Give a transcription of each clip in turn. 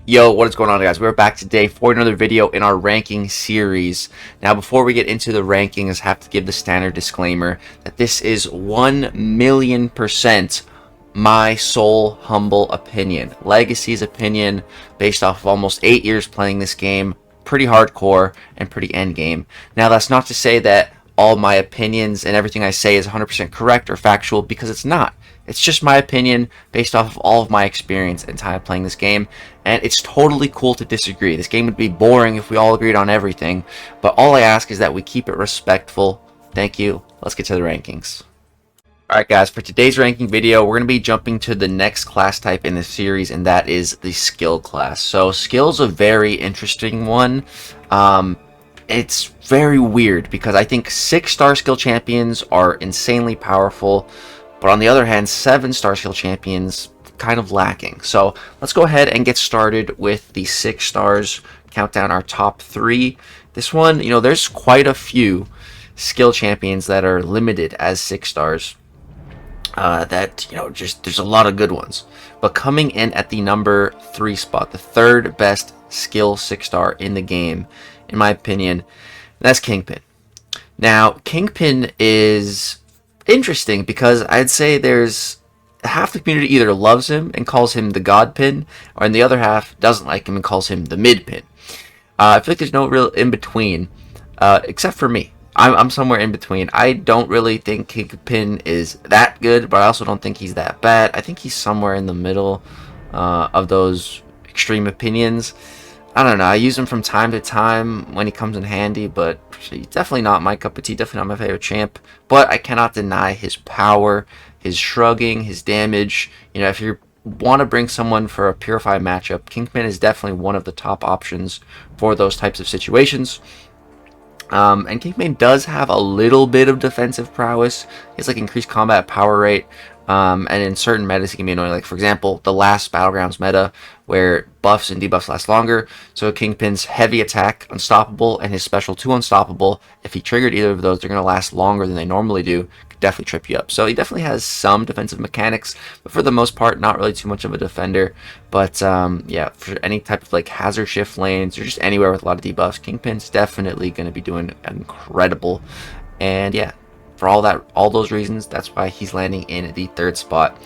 Yo, what is going on, guys? We're back today for another video in our ranking series. Now, before we get into the rankings, I have to give the standard disclaimer that this is 1,000,000% my sole humble opinion. Legacy's opinion based off of almost 8 years playing this game. Pretty hardcore and pretty endgame. Now, that's not to say that all my opinions and everything I say is 100% correct or factual, because it's not. It's just my opinion based off of all of my experience and time playing this game, and it's totally cool to disagree. This game would be boring if we all agreed on everything, but all I ask is that we keep it respectful. Thank you. Let's get to the rankings. Alright guys, for today's ranking video, we're going to be jumping to the next class type in the series, and that is the skill class. So skill's a very interesting one. It's very weird because I think 6-star skill champions are insanely powerful, but on the other hand, 7-star skill champions kind of lacking. So let's go ahead and get started with the 6 stars, count down our top 3. This one, there's quite a few skill champions that are limited as 6 stars. There's a lot of good ones. But coming in at the number 3 spot, the third best skill 6-star in the game, in my opinion, that's Kingpin. Now, Kingpin is interesting because I'd say there's half the community either loves him and calls him the god pin, or the other half doesn't like him and calls him the mid pin. I feel like there's no real in between, except for me. I'm somewhere in between. I don't really think Kingpin is that good, but I also don't think he's that bad. I think he's somewhere in the middle of those extreme opinions. I don't know. I use him from time to time when he comes in handy, but he's definitely not my cup of tea. Definitely not my favorite champ. But I cannot deny his power, his shrugging, his damage. If you want to bring someone for a purified matchup, Kingpin is definitely one of the top options for those types of situations. And Kingpin does have a little bit of defensive prowess. He has increased combat power rate. And in certain metas he can be annoying, like for example the last Battlegrounds meta where buffs and debuffs last longer. So Kingpin's heavy attack unstoppable and his special 2 unstoppable, if he triggered either of those, they're going to last longer than they normally do. Could definitely trip you up. So he definitely has some defensive mechanics, but for the most part not really too much of a defender. But yeah, for any type of hazard shift lanes or just anywhere with a lot of debuffs, Kingpin's definitely going to be doing incredible. And yeah, for all those reasons, that's why he's landing in the 3rd spot.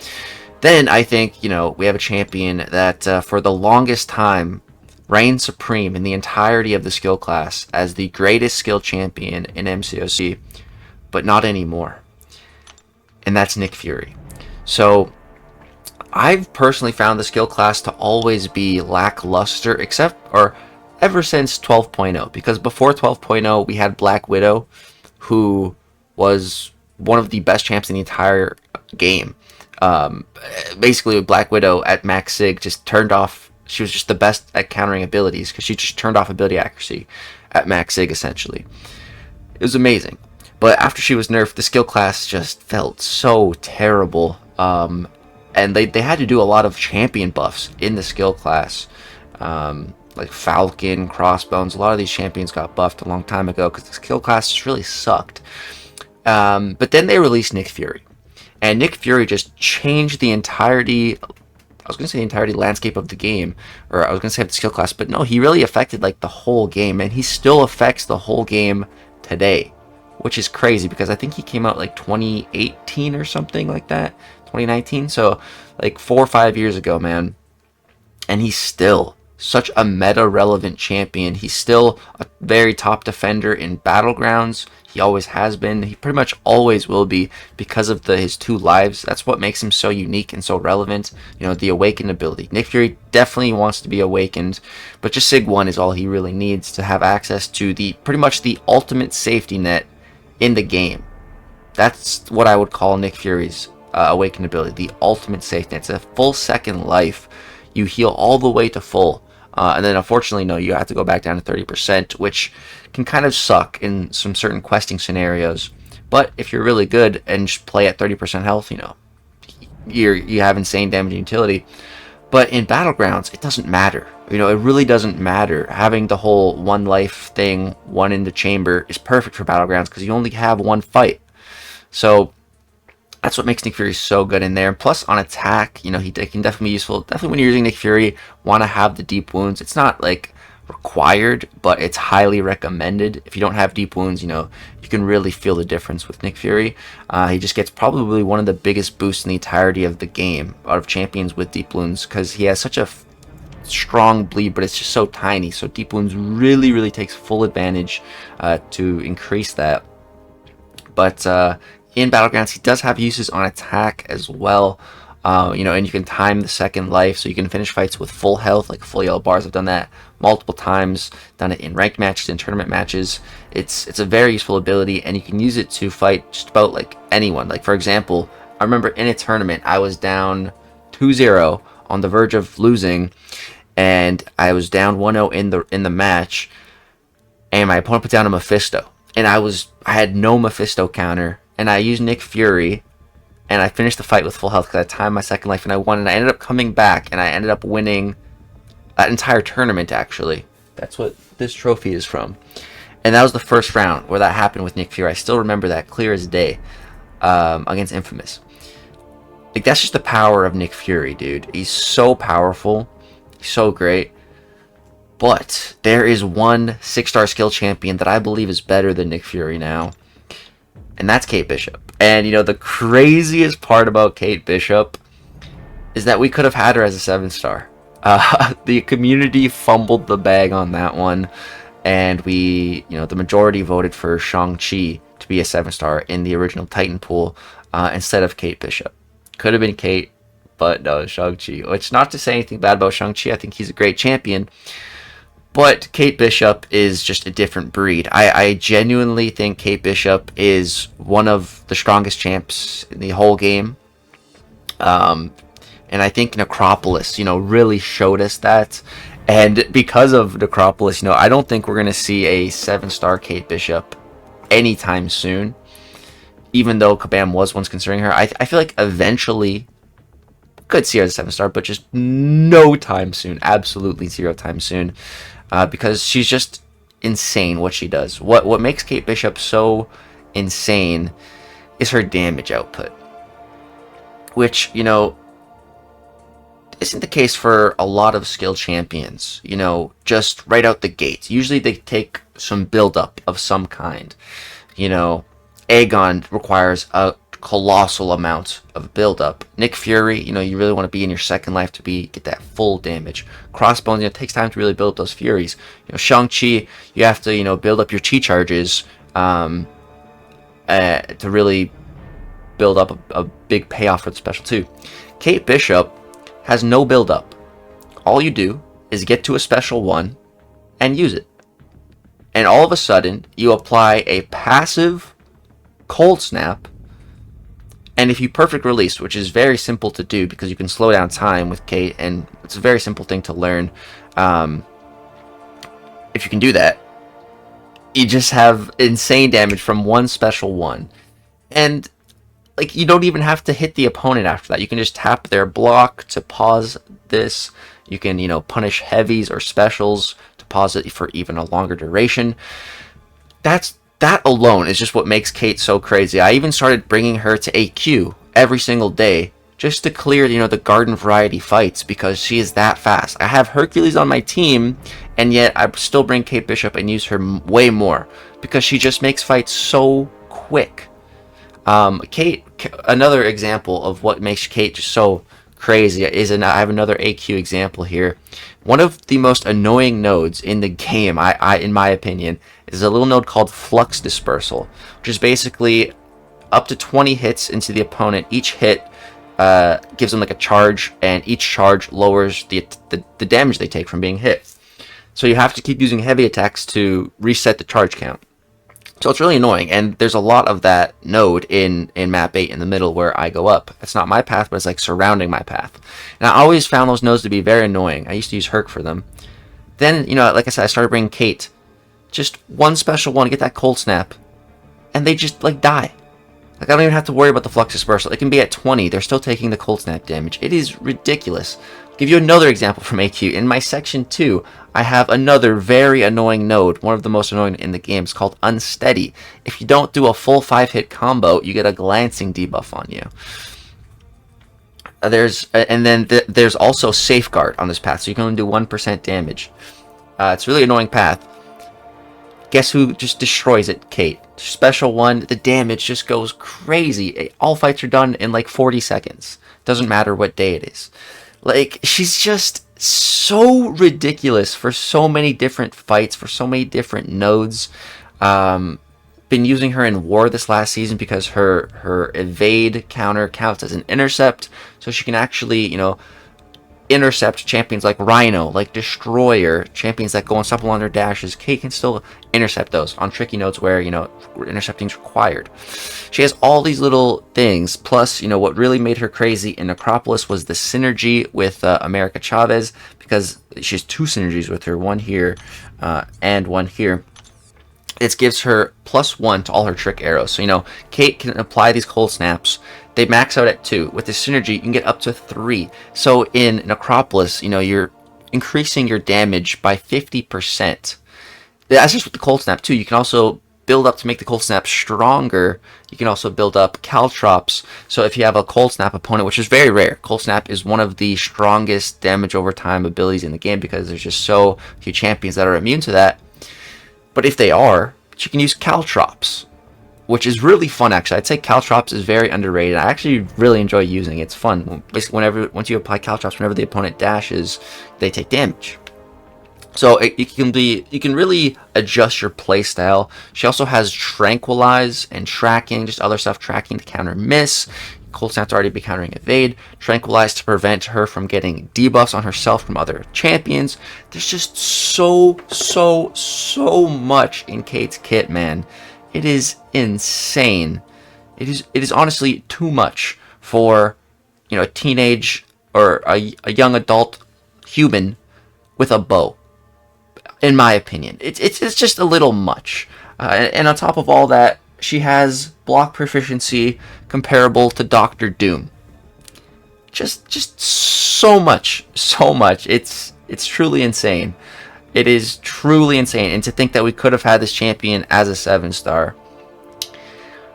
Then I think, we have a champion that for the longest time reigned supreme in the entirety of the skill class as the greatest skill champion in MCOC, but not anymore. And that's Nick Fury. So I've personally found the skill class to always be lackluster, ever since 12.0, because before 12.0 we had Black Widow, who was one of the best champs in the entire game. Basically, Black Widow at max sig just turned off. She was just the best at countering abilities because she just turned off ability accuracy at max sig, essentially. It was amazing. But after she was nerfed, the skill class just felt so terrible. And they had to do a lot of champion buffs in the skill class. Like Falcon, Crossbones, a lot of these champions got buffed a long time ago because the skill class just really sucked. But then they released Nick Fury, and Nick Fury just changed the entirety. I was going to say the entirety landscape of the game, or I was going to say the skill class, but no, he really affected the whole game, and he still affects the whole game today, which is crazy because I think he came out 2018 or something like that, 2019. So 4 or 5 years ago, man, and he's still such a meta-relevant champion. He's still a very top defender in Battlegrounds. He always has been. He pretty much always will be because of his 2 lives. That's what makes him so unique and so relevant. The awakened ability. Nick Fury definitely wants to be awakened, but just Sig 1 is all he really needs to have access to pretty much the ultimate safety net in the game. That's what I would call Nick Fury's awakened ability, the ultimate safety net. It's a full second life. You heal all the way to full. And then unfortunately, no, you have to go back down to 30%, which can kind of suck in some certain questing scenarios. But if you're really good and just play at 30% health, you have insane damage and utility. But in Battlegrounds, it doesn't matter. It really doesn't matter. Having the whole 1 life thing, 1 in the chamber, is perfect for Battlegrounds because you only have 1 fight. So That's what makes Nick Fury so good in there. Plus, on attack, you know, he can definitely be useful. Definitely when you're using Nick Fury, want to have the deep wounds. It's not like required, but it's highly recommended. If you don't have deep wounds, you know, you can really feel the difference with Nick Fury. He just gets probably one of the biggest boosts in the entirety of the game out of champions with deep wounds, because he has such a strong bleed, but it's just so tiny. So deep wounds really takes full advantage to increase that. But in Battlegrounds, he does have uses on attack as well. You know, and you can time the second life, so you can finish fights with full health, like full yellow bars. I've done that multiple times, done it in ranked matches, in tournament matches. It's a very useful ability, and you can use it to fight just about like anyone. Like, for example, I remember in a tournament, I was down 2-0 on the verge of losing, and I was down 1-0 in the match, and my opponent put down a Mephisto, and I had no Mephisto counter, and I used Nick Fury, and I finished the fight with full health because I timed my second life and I won. And I ended up coming back and I ended up winning that entire tournament, actually. That's what this trophy is from. And that was the first round where that happened with Nick Fury. I still remember that clear as day, against Infamous. Like, that's just the power of Nick Fury, dude. He's so powerful. He's so great. But there is one 6-star skill champion that I believe is better than Nick Fury now. And that's Kate Bishop. And, you know, the craziest part about Kate Bishop is that we could have had her as a 7-star. The community fumbled the bag on that one. And the majority voted for Shang-Chi to be a 7-star in the original Titan pool instead of Kate Bishop. Could have been Kate, but no, Shang-Chi. Which, not to say anything bad about Shang-Chi. I think he's a great champion. But Kate Bishop is just a different breed. I genuinely think Kate Bishop is one of the strongest champs in the whole game. And I think Necropolis, you know, really showed us that. And because of Necropolis, you know, I don't think we're going to see a 7-star Kate Bishop anytime soon. Even though Kabam was once considering her. I feel like eventually could see her as a 7-star, but just no time soon. Absolutely 0 time soon. Because she's just insane what she does. What makes Kate Bishop so insane is her damage output, which, you know, isn't the case for a lot of skilled champions, you know, just right out the gate. Usually they take some build-up of some kind. You know, Aegon requires a colossal amount of build-up. Nick Fury, you know, you really want to be in your second life to get that full damage. Crossbones, you know, it takes time to really build up those Furies. You know, Shang-Chi, you have to, you know, build up your Chi charges to really build up a big payoff for the special too. Kate Bishop has no build-up. All you do is get to a special one and use it. And all of a sudden, you apply a passive cold snap. And if you perfect release, which is very simple to do because you can slow down time with Kate, and it's a very simple thing to learn. If you can do that, you just have insane damage from one special one. And, like, you don't even have to hit the opponent after that. You can just tap their block to pause this. You can, you know, punish heavies or specials to pause it for even a longer duration. That alone is just what makes Kate so crazy. I even started bringing her to AQ every single day just to clear, you know, the garden variety fights because she is that fast. I have Hercules on my team, and yet I still bring Kate Bishop and use her way more because she just makes fights so quick. Kate, another example of what makes Kate just so crazy is, and I have another AQ example here. One of the most annoying nodes in the game, in my opinion, is a little node called Flux Dispersal, which is basically up to 20 hits into the opponent. Each hit gives them like a charge, and each charge lowers the damage they take from being hit. So you have to keep using heavy attacks to reset the charge count. So it's really annoying, and there's a lot of that node in map 8 in the middle where I go up. It's not my path, but it's like surrounding my path. And I always found those nodes to be very annoying. I used to use Herc for them. Then, you know, like I said, I started bringing Kate. Just one special one to get that cold snap, and they just, like, die. Like, I don't even have to worry about the Flux Dispersal. It can be at 20. They're still taking the cold snap damage. It is ridiculous. I'll give you another example from AQ. In my section 2, I have another very annoying node, one of the most annoying in the game. It's called Unsteady. If you don't do a full 5-hit combo, you get a glancing debuff on you. There's also Safeguard on this path, so you can only do 1% damage. It's a really annoying path. Guess who just destroys it? Kate. Special 1, the damage just goes crazy. All fights are done in like 40 seconds. Doesn't matter what day it is. Like, she's just so ridiculous for so many different fights, for so many different nodes. Been using her in War this last season because her evade counter counts as an intercept, so she can actually, you know, intercept champions like Rhino, like Destroyer, champions that go unstoppable on their dashes. Kate can still intercept those on tricky nodes where, you know, intercepting is required. She has all these little things, plus, you know, what really made her crazy in Necropolis was the synergy with America Chavez, because she has 2 synergies with her, one here and one here. It gives her +1 to all her trick arrows. So, you know, Kate can apply these cold snaps. They max out at 2. With this synergy, you can get up to 3. So in Necropolis, you know, you're increasing your damage by 50%. That's just with the cold snap too. You can also build up to make the cold snap stronger. You can also build up caltrops. So if you have a cold snap opponent, which is very rare, cold snap is one of the strongest damage over time abilities in the game because there's just so few champions that are immune to that. But if they are, you can use caltrops, which is really fun, actually. I'd say caltrops is very underrated. I actually really enjoy using it. It's fun. Basically, once you apply caltrops, whenever the opponent dashes, they take damage. So you can really adjust your playstyle. She also has Tranquilize and Tracking, just other stuff, Tracking to counter miss. Cold Snap's already be countering evade. Tranquilize to prevent her from getting debuffs on herself from other champions. There's just so much in Kate's kit, man. It is insane. It is honestly too much for, you know, a teenage or a young adult human with a bow. In my opinion, it's just a little much. And on top of all that, she has block proficiency comparable to Doctor Doom. Just so much. It's truly insane. It is truly insane. And to think that we could have had this champion as a 7-star.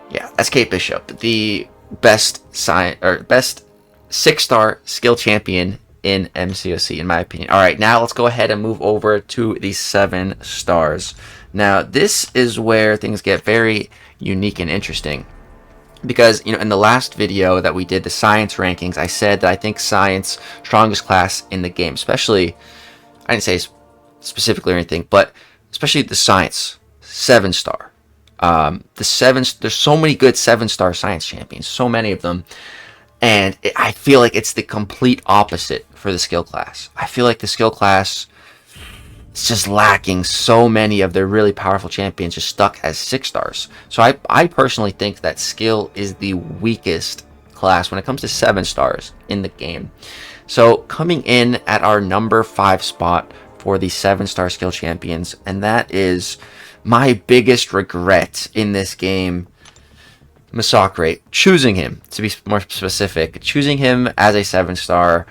Yeah, that's Kate Bishop, the best 6-star skill champion in MCOC, in my opinion. All right, now let's go ahead and move over to the 7 stars. Now, this is where things get very unique and interesting, because, you know, in the last video that we did, the science rankings, I said that I think science strongest class in the game, especially, I didn't say specifically or anything, but especially the science 7-star. There's so many good 7-star science champions, so many of them, and I feel like it's the complete opposite for the skill class. I feel like the skill class, it's just lacking so many of their really powerful champions, just stuck as 6 stars. So I personally think that skill is the weakest class when it comes to 7 stars in the game. So coming in at our number 5 spot for the 7-star skill champions, and that is my biggest regret in this game, MCOC. Choosing him, to be more specific, choosing him as a 7-star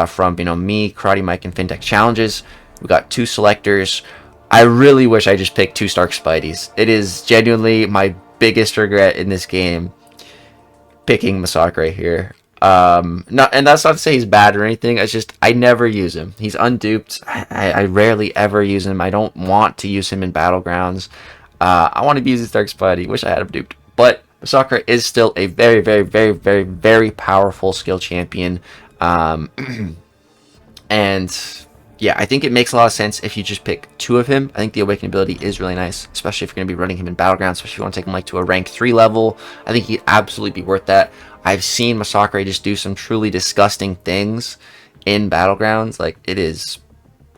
from, you know, me, Karate Mike, and Fintech Challenges. We got 2 selectors. I really wish I just picked 2 Stark Spideys. It is genuinely my biggest regret in this game, picking MCOC right here. And that's not to say he's bad or anything. It's just I never use him. He's unduped. I rarely ever use him. I don't want to use him in Battlegrounds. I want to be using Stark Spidey. Wish I had him duped. But MCOC is still a very powerful skill champion. And yeah, I think it makes a lot of sense if you just pick 2 of him. I think the Awakening ability is really nice, especially if you're going to be running him in Battlegrounds, especially if you want to take him like to a rank 3 level. I think he'd absolutely be worth that. I've seen MCOC just do some truly disgusting things in Battlegrounds. Like, it is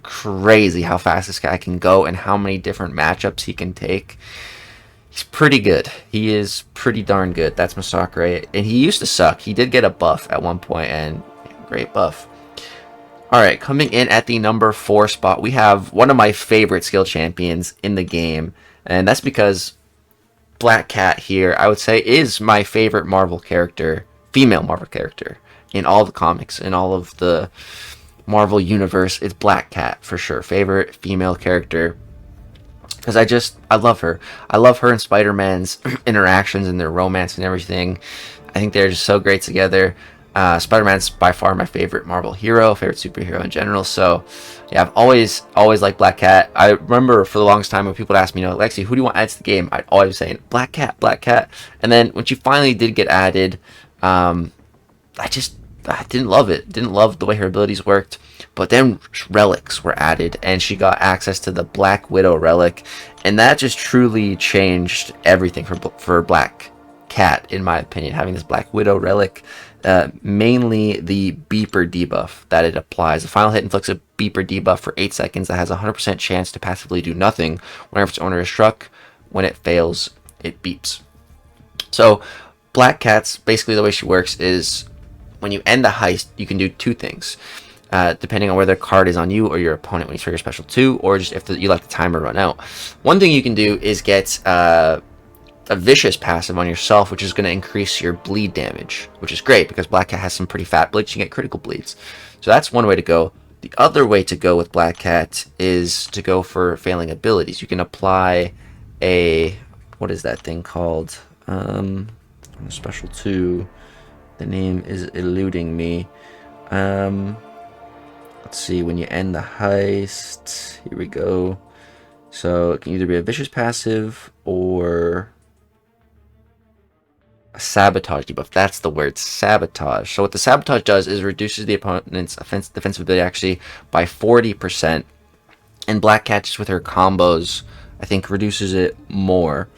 crazy how fast this guy can go and how many different matchups he can take. He's pretty good. He is pretty darn good. That's MCOC. And he used to suck. He did get a buff at one point, and great buff. Alright, coming in at the number 4 spot, we have one of my favorite skill champions in the game. And that's because Black Cat here, I would say, is my favorite Marvel character, female Marvel character, in all the comics, in all of the Marvel Universe, it's Black Cat for sure. Favorite female character. Because I love her. I love her and Spider-Man's interactions and their romance and everything. I think they're just so great together. Spider-Man's by far my favorite Marvel hero, favorite superhero in general. So, yeah, I've always liked Black Cat. I remember for the longest time when people would ask me, Lexi, who do you want added to the game? I'd always say Black Cat, Black Cat. And then when she finally did get added, I didn't love it. Didn't love the way her abilities worked. But then relics were added, and she got access to the Black Widow relic, and that just truly changed everything for Black Cat, in my opinion. Having this Black Widow relic, mainly the beeper debuff that it applies. The final hit inflicts a beeper debuff for 8 seconds that has a 100% chance to passively do nothing whenever its owner is struck. When it fails, it beeps. So Black Cat's, basically the way she works is when you end the heist, you can do two things. Depending on whether the card is on you or your opponent when you trigger special 2, or just if you let the timer run out. One thing you can do is get a vicious passive on yourself, which is going to increase your bleed damage, which is great because Black Cat has some pretty fat bleeds. You can get critical bleeds. So that's one way to go. The other way to go with Black Cat is to go for failing abilities. You can apply a, what is that thing called? Special 2. The name is eluding me. Let's see, when you end the heist, here we go. So it can either be a vicious passive or a sabotage debuff. That's the word, sabotage. So what the sabotage does is reduces the opponent's defensive ability actually by 40%. And Black Cat, just with her combos, I think reduces it more.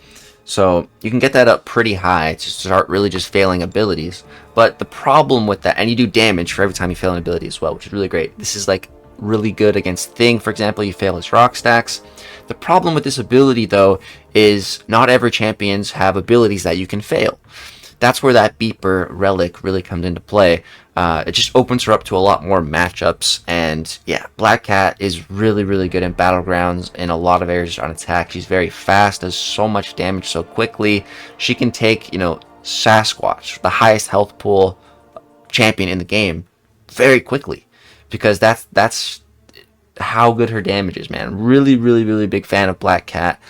So you can get that up pretty high to start really just failing abilities. But the problem with that, and you do damage for every time you fail an ability as well, which is really great. This is like really good against Thing, for example. You fail his rock stacks. The problem with this ability, though, is not every champions have abilities that you can fail. That's where that beeper relic really comes into play. It just opens her up to a lot more matchups, and yeah, Black Cat is really, really good in Battlegrounds in a lot of areas on attack. She's very fast, does so much damage so quickly. She can take, Sasquatch, the highest health pool champion in the game, very quickly, because that's how good her damage is, man. Really, really, really big fan of Black Cat.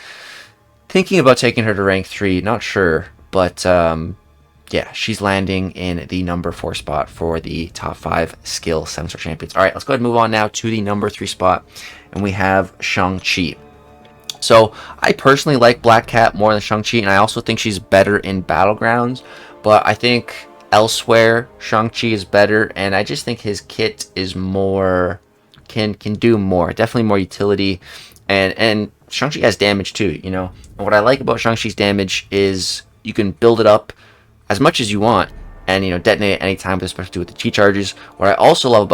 Thinking about taking her to rank 3, not sure, but yeah, she's landing in the number 4 spot for the top 5 skill 7-star champions. All right, let's go ahead and move on now to the number 3 spot, and we have Shang-Chi. So I personally like Black Cat more than Shang-Chi, and I also think she's better in Battlegrounds, but I think elsewhere Shang-Chi is better, and I just think his kit is more, can do more, definitely more utility, and Shang-Chi has damage too, And what I like about Shang-Chi's damage is you can build it up as much as you want, and detonate at any time, especially with the chi charges. What I also love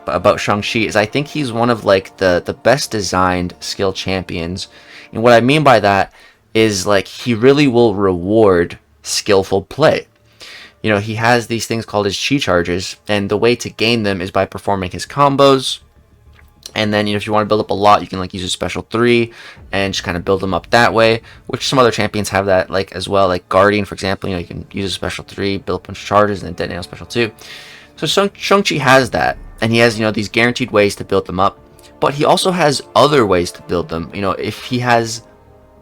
about Shang-Chi is I think he's one of like the best designed skill champions, and what I mean by that is like he really will reward skillful play. He has these things called his chi charges, and the way to gain them is by performing his combos. And then, if you want to build up a lot, you can use a special 3 and just kind of build them up that way, which some other champions have that as well. Like Guardian, for example, you can use a special 3, build up a bunch of charges, and then detonate a special 2. So Shang-Chi has that, and he has, these guaranteed ways to build them up. But he also has other ways to build them. If he has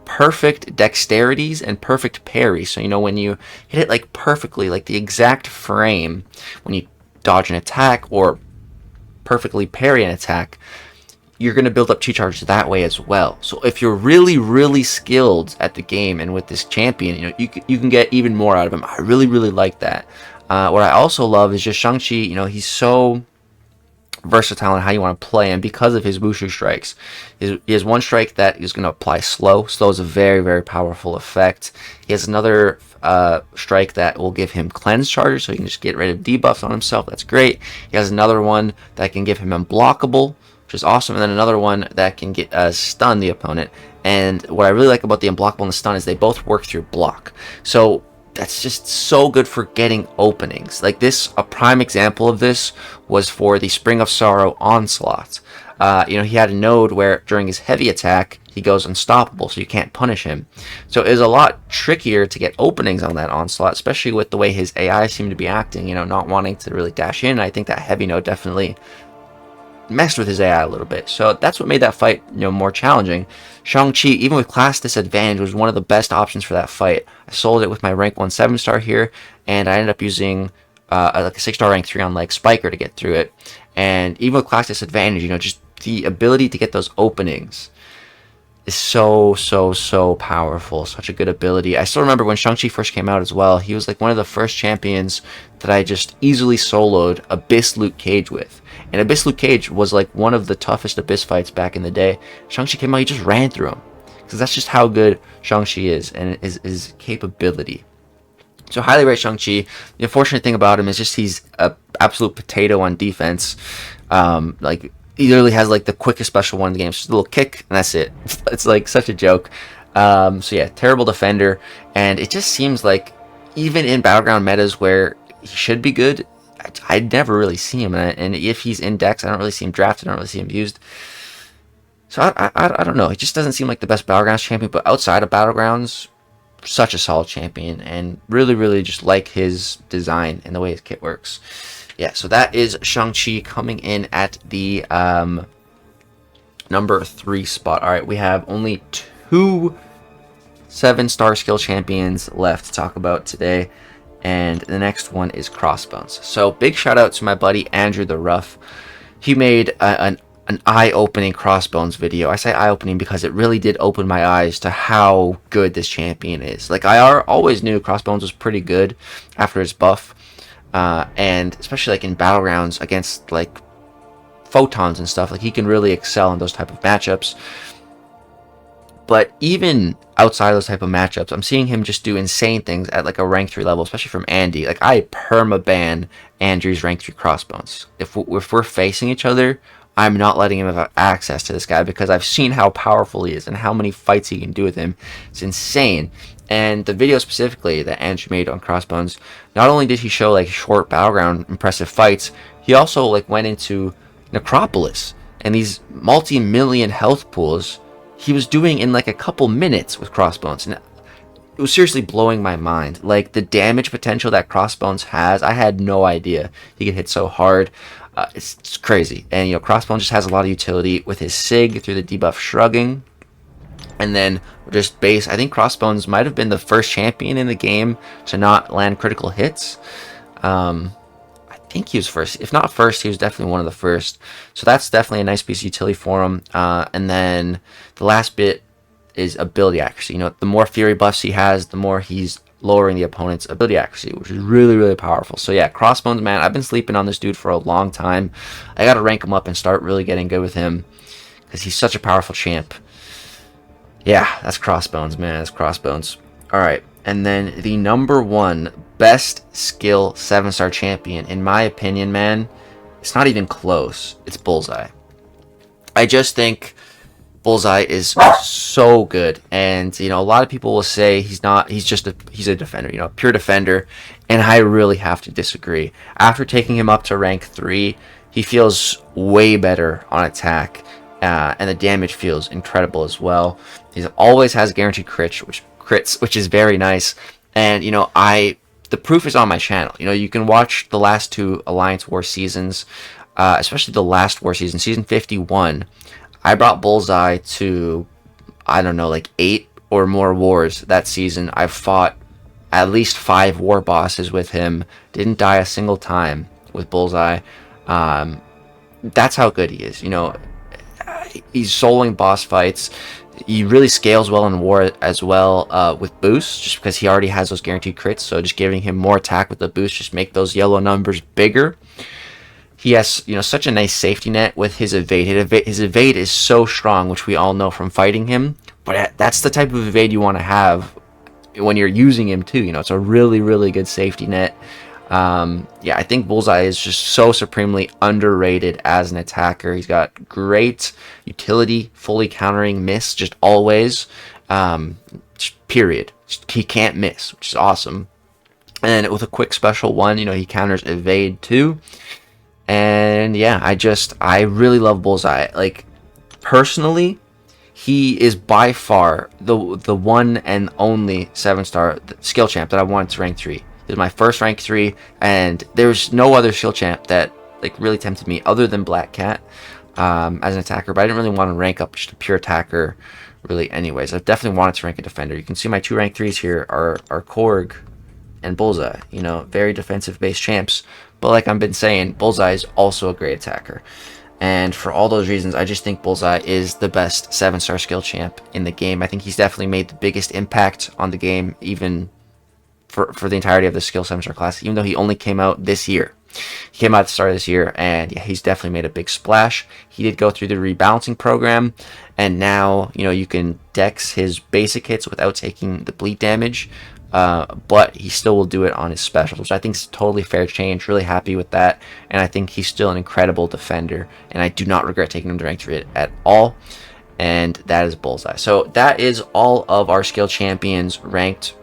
perfect dexterities and perfect parry, so, when you hit it perfectly, the exact frame when you dodge an attack or perfectly parry an attack, you're going to build up chi charges that way as well. So if you're really, really skilled at the game and with this champion, you can get even more out of him. I really, really like that. What I also love is just Shang-Chi, he's so versatile in how you want to play him because of his Wushu strikes. He has one strike that is going to apply slow. Slow is a very, very powerful effect. He has another strike that will give him cleanse charges, so he can just get rid of debuffs on himself. That's great. He has another one that can give him unblockable, which is awesome, and then another one that can get stun the opponent. And what I really like about the unblockable and the stun is they both work through block. So that's just so good for getting openings. A prime example of this was for the Spring of Sorrow Onslaught. He had a node where during his heavy attack, he goes unstoppable, so you can't punish him. So it was a lot trickier to get openings on that Onslaught, especially with the way his AI seemed to be acting, not wanting to really dash in. I think that heavy node definitely messed with his AI a little bit. So that's what made that fight, more challenging. Shang-Chi, even with class disadvantage, was one of the best options for that fight. I sold it with my rank 1 7-star here, and I ended up using like a 6-star rank 3 on like Spiker to get through it. And even with class disadvantage, just the ability to get those openings is so powerful. Such a good ability. I still remember when Shang-Chi first came out as well. He was like one of the first champions that I just easily soloed Abyss Luke Cage with. And Abyss Luke Cage was like one of the toughest Abyss fights back in the day. Shang-Chi came out, he just ran through him. Because that's just how good Shang-Chi is and his capability. So highly rate Shang-Chi. The unfortunate thing about him is just he's a absolute potato on defense. Like, he literally has like the quickest special one in the game. It's just a little kick, and that's it. It's like such a joke. So yeah, terrible defender. And it just seems like even in Battleground metas where he should be good, I never really see him. And if he's in decks, I don't really see him drafted. I don't really see him used. So I don't know. He just doesn't seem like the best Battlegrounds champion. But outside of Battlegrounds, such a solid champion. And really just like his design and the way his kit works. Yeah, so that is Shang-Chi coming in at the number 3 spot. All right, we have only 2 7-star skill champions left to talk about today, and the next one is Crossbones. So big shout out to my buddy Andrew the Rough. He made an eye-opening Crossbones video. I say eye-opening because it really did open my eyes to how good this champion is. Like, I always knew Crossbones was pretty good after his buff. And especially like in Battlegrounds against like photons and stuff, like he can really excel in those type of matchups. But even outside of those type of matchups, I'm seeing him just do insane things at like a rank 3 level, especially from Andy. Like, I perma-ban Andrew's rank 3 Crossbones. If we're facing each other, I'm not letting him have access to this guy because I've seen how powerful he is and how many fights he can do with him. It's insane. And the video specifically that Andrew made on Crossbones, not only did he show like short Battleground impressive fights, he also like went into Necropolis and these multi-million health pools he was doing in like a couple minutes with Crossbones. And it was seriously blowing my mind. Like, the damage potential that Crossbones has, I had no idea he could hit so hard. It's crazy. And Crossbones just has a lot of utility with his Sig through the debuff Shrugging. And then just base, I think Crossbones might have been the first champion in the game to not land critical hits. I think he was first. If not first, he was definitely one of the first. So that's definitely a nice piece of utility for him. And then the last bit is ability accuracy. The more Fury buffs he has, the more he's lowering the opponent's ability accuracy, which is really powerful. So yeah, Crossbones, man, I've been sleeping on this dude for a long time. I got to rank him up and start really getting good with him because he's such a powerful champ. Yeah, that's Crossbones, man. That's Crossbones. All right, and then the number 1 best skill 7-star champion, in my opinion, man, it's not even close. It's Bullseye. I just think Bullseye is so good, and a lot of people will say he's a defender, pure defender, and I really have to disagree. After taking him up to rank 3, he feels way better on attack. And the damage feels incredible as well. He always has guaranteed crits, which is very nice. And the proof is on my channel. You can watch the last 2 Alliance War seasons, especially the last war season, season 51. I brought Bullseye to, I don't know, like 8 or more wars that season. I've fought at least 5 war bosses with him. Didn't die a single time with Bullseye. That's how good he is. He's soloing boss fights. He really scales well in war as well with boosts, just because he already has those guaranteed crits. So just giving him more attack with the boost, just make those yellow numbers bigger. He has such a nice safety net with his evade. His evade is so strong, which we all know from fighting him. But that's the type of evade you want to have when you're using him too. It's a really good safety net. Yeah, I think Bullseye is just so supremely underrated as an attacker. He's got great utility, fully countering miss, just always. Period. He can't miss, which is awesome. And with a quick special one, he counters evade too. And yeah, I really love Bullseye. Like, personally, he is by far the one and only 7-star skill champ that I wanted to rank 3. This is my first rank 3, and there's no other skill champ that like really tempted me, other than Black Cat as an attacker, but I didn't really want to rank up just a pure attacker really anyways. I definitely wanted to rank a defender. You can see my 2 rank 3s here are Korg and Bullseye, you know, very defensive based champs. But like I've been saying, Bullseye is also a great attacker. And for all those reasons, I just think Bullseye is the best 7-star skill champ in the game. I think he's definitely made the biggest impact on the game, even for the entirety of the skill 7-star class, even though he only came out this year. He came out at the start of this year, and yeah, he's definitely made a big splash. He did go through the rebalancing program, and now, you know, you can dex his basic hits without taking the bleed damage, but he still will do it on his specials, which I think is totally fair change. Really happy with that, and I think he's still an incredible defender, and I do not regret taking him to rank 3 at all, and that is Bullseye. So that is all of our skill champions ranked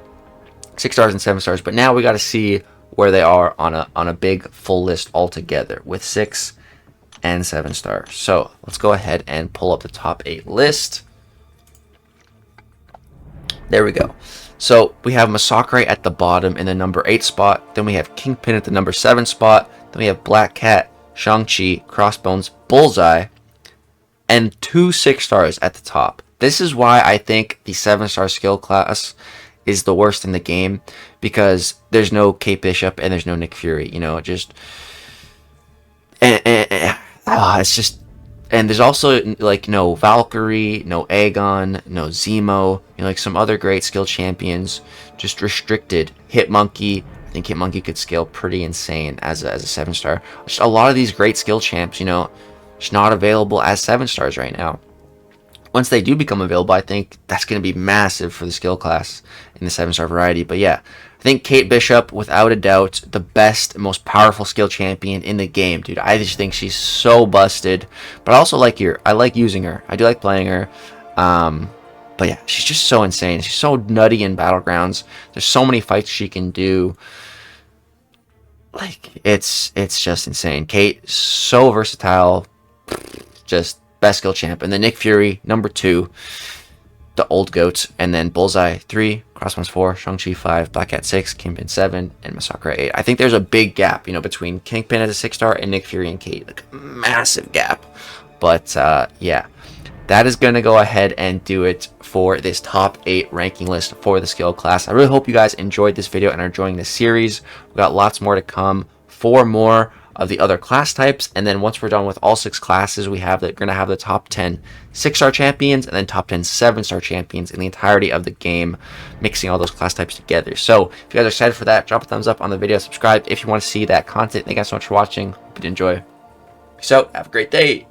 6 stars and 7 stars, but now we got to see where they are on a big full list altogether with 6 and 7 stars. So let's go ahead and pull up the top 8 list. There we go. So we have MCOC at the bottom in the number 8 spot. Then we have Kingpin at the number 7 spot. Then we have Black Cat, Shang-Chi, Crossbones, Bullseye, and 2 6 stars at the top. This is why I think the 7-star skill class is the worst in the game, because there's no Kate Bishop and there's no Nick Fury. You know, just it's just, and there's also like no Valkyrie, no Aegon, no Zemo, you know, like some other great skill champions, just restricted. Hitmonkey, I think Hitmonkey could scale pretty insane as a 7-star. Just a lot of these great skill champs, you know, just not available as 7 stars right now. Once they do become available, I think that's going to be massive for the skill class in the 7-star variety. But yeah, I think Kate Bishop, without a doubt, the best, most powerful skill champion in the game, dude. I just think she's so busted. But I also like her. I like using her. I do like playing her. But yeah, she's just so insane. She's so nutty in Battlegrounds. There's so many fights she can do. Like, it's just insane. Kate, so versatile. Just best skill champ. And then Nick Fury, number 2, the old goat. And then Bullseye 3, Crossbones 4, Shang-Chi 5, Black Cat 6, Kingpin 7, and MCOC 8. I think there's a big gap, you know, between Kingpin as a 6-star and Nick Fury and Kate. Like, a massive gap. But yeah, that is going to go ahead and do it for this top 8 ranking list for the skill class. I really hope you guys enjoyed this video and are enjoying this series. We've got lots more to come. 4 more of the other class types, and then once we're done with all 6 classes, we're going to have the top 10 6-star champions and then top 10 7-star champions in the entirety of the game, mixing all those class types together. So if you guys are excited for that, drop a thumbs up on the video, subscribe if you want to see that content. Thank you guys so much for watching. Hope you did enjoy. Peace out. Have a great day.